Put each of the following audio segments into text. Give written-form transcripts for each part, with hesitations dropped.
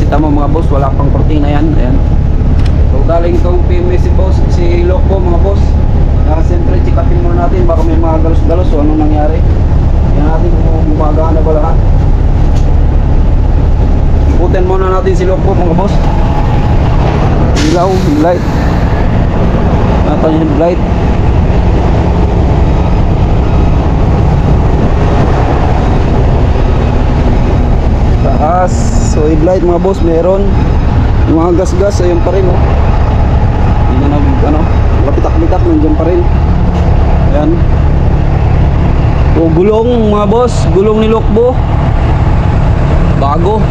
tama mga boss, wala pang kortina yan. Ayan. So galing itong PMS si boss, si Loco mga boss. Siyempre check upin muna natin baka may mga galos-galos o anong nangyari. Yan natin kung gumagana ba lahat. Ikutin muna natin si Loco mga boss. Ilaw, light. Natin yung light. Taas. So headlight mga boss meron. Yung mga gas-gas ayun pa rin oh. Hindi na kapitak-pitak nandiyan pa rin. Ayan. O gulong mga boss, gulong ni Lokbo bago.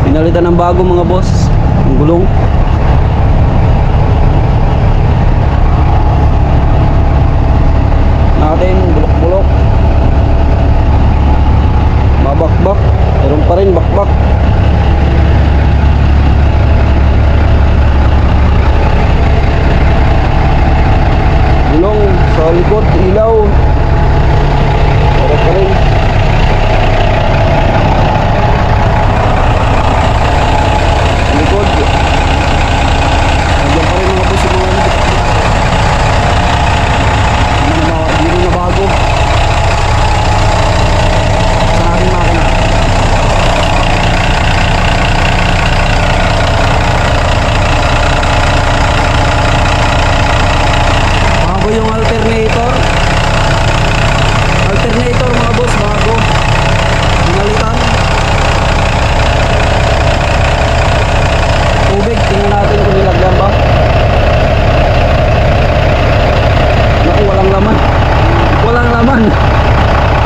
Pinalitan ng bago mga boss ang gulong. Natin bulok-bulok. Mabakbak, meron pa rin bakbak. Gulong sa likod, ilaw. Meron pa rin. Likod. Nandiyan pa rin mga boss yung mga hindi na bago. Sa aking makina. Bago yung alternator. Alternator mga boss, bago. Pinalitan. Tubig, tingnan natin kung nilagyan ba. Naku, walang laman. Walang laman.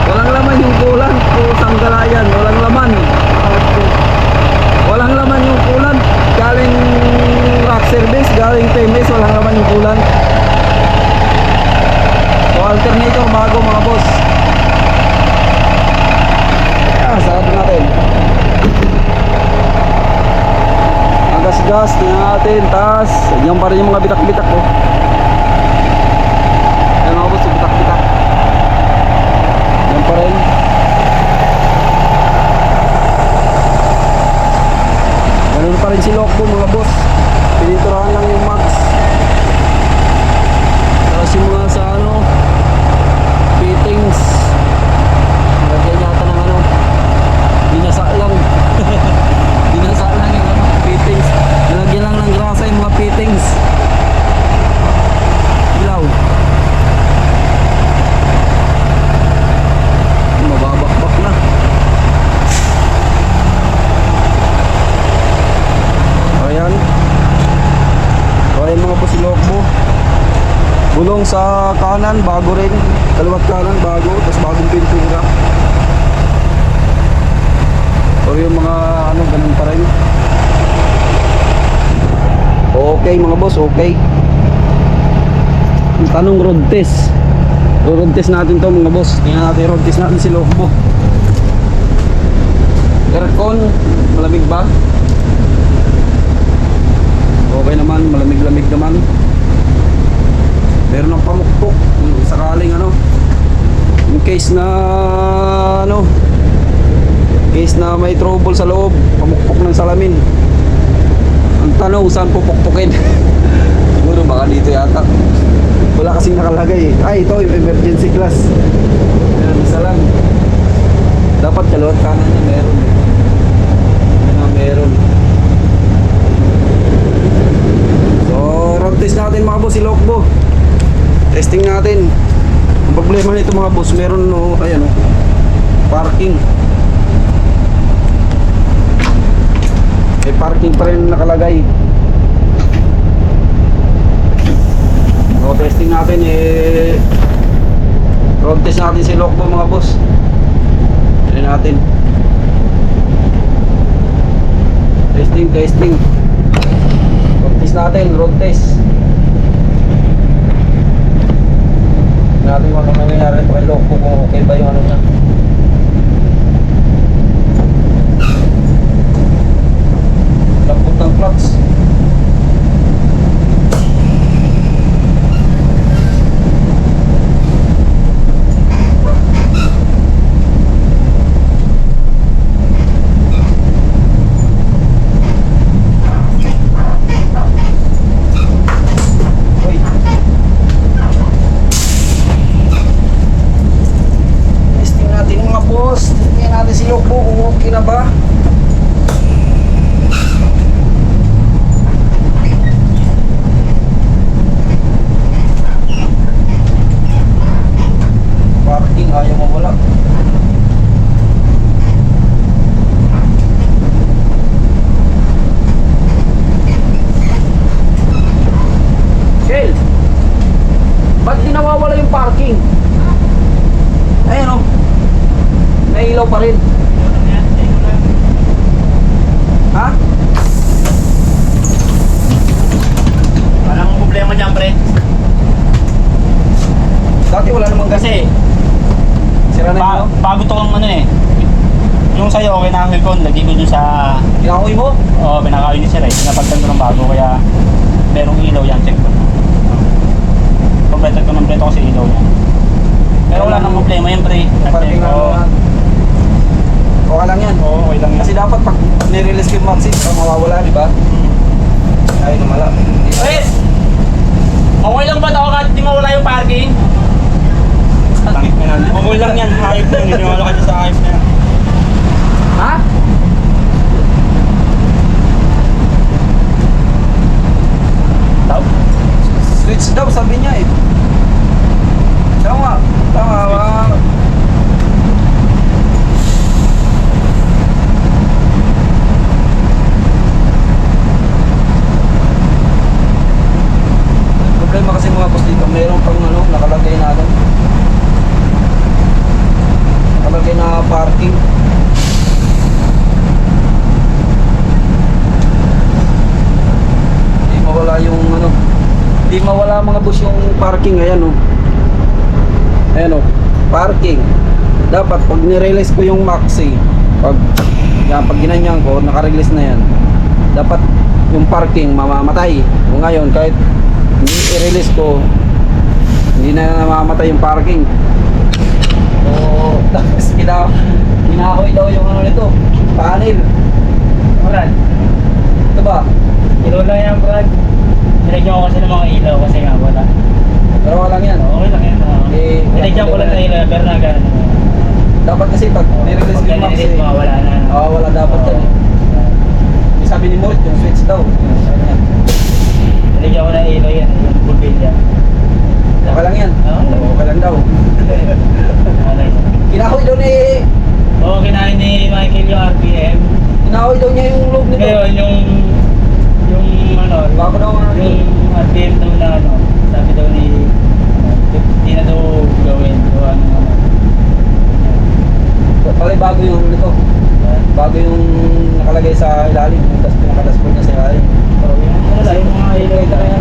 Walang laman yung coolant o sanggalayan. Walang laman. Walang laman yung coolant. Galing rock service, galing PMS, walang laman yung coolant. So alternator bago mga boss. Sarado natin. Ang gas-gas, tingnan natin. Taas. Yan pa rin yung mga bitak-bitak ko. Ayan mga boss, yung bitak-bitak. Yan pa rin. Ganun pa rin si Lokbo mga boss. Pininturahan lang yung max. Tapos yung mga sa fittings. Lagyan yata ng binasa lang. Binasa lang yung fittings. Nalagyan lang ng grasa yung mga fittings. Ilaw. Mababakbak na. Ayan. So ayan mga boss, Lokbo. Gulong sa kanan bago rin. Dalawat kanan bago. Tapos bagong pintura. So yung mga ganun pa rin. Okay mga boss, okay. Tanong road test. Road test natin to mga boss. Tingnan natin road test natin si Lokbo. Aircon, malamig ba? Okay naman, malamig-lamig naman. Meron ng pamukpok sakaling in case na case na may trouble sa loob, pamukpok ng salamin. Ang tanong, saan pupukpukin? Siguro baka dito yata. Wala kasing nakalagay. Ay, ito yung emergency class. Ayan, isa lang. Dapat kalawat kanan na meron. Meron. So, road test natin mga boss, si Lokbo. Testing natin. Ang problema nito mga boss, meron ayan parking. May parking pa rin nakalagay. So testing natin road test natin si Lokbo mga boss. Tignan natin. Testing. Road test natin, road test. Natin kung ano nangyayari ito kay Lokbo, kung okay ba yung niya. Lambot ng clutch. pinahoy ko, lagi ko dun sa... Kinakoy mo? Oo, pinakahoy ni sir eh. Napagtan ko ng bago, kaya merong ilaw yan, check ko. Kompleto ko sa ilaw yan. Pero wala nang problema yan, pre. Parking na Oo. naman. Okay lang yan. Oo, okay lang yan. Kasi dapat pag nirelease ko yung Maxi, mawawala, di ba? Ay, lumala. Chris! Okay lang ba daw kahit di mawala yung parking? Tangit na yan. Okay lang yan, hype na yun. Hindi wala ka dyan sa hype na yan. Ha? Tao? Switch daw, sabi niya eh. Tama. Problema kasi mga boss dito, mayroon pang ano, nakalagay na ano. Nakalagay na parking. Hindi mawala yung ano, hindi mawala mga boss yung parking. Ayan o. Ayan o, parking. Dapat pag nirelease ko yung Maxi, pag ginanyan ko, nakarelease na yan, dapat yung parking mamamatay. O ngayon, kahit hindi i-release ko, hindi na mamamatay yung parking. So, tapos ginahoy daw yung ano nito, panel. Brad, Ito ba? ilaw lang yan, Brad. Nilagyan ko kasi ng mga ilaw kasi nga wala. Pero walang yan. Okay lang yan. Eh, Nilagyan ko lang ng ilaw, pero nagano. Dapat kasi pag nirelease ko yung Maxi, wala na. wala dapat yan eh. Sabi ni Mort, yung switch daw. Sabi niya, Nilagyan ko ng ilaw yan, yung pulpilya. okay lang yan. Okay lang daw. Kinahoy daw ni Oo, kinain ni Michael yung RPM. Kinahoy daw niya yung loob nito. Ngayon, yung ano, Bago daw ang yung RPM daw na ano, sabi daw ni, hindi na daw gawin. O ano naman. pala bago yung nito. Bago yung nakalagay sa ilalim, yung pinaka-dashboard niya sa ilalim. So, yung wala, yung mga ilaw Ito na na yan.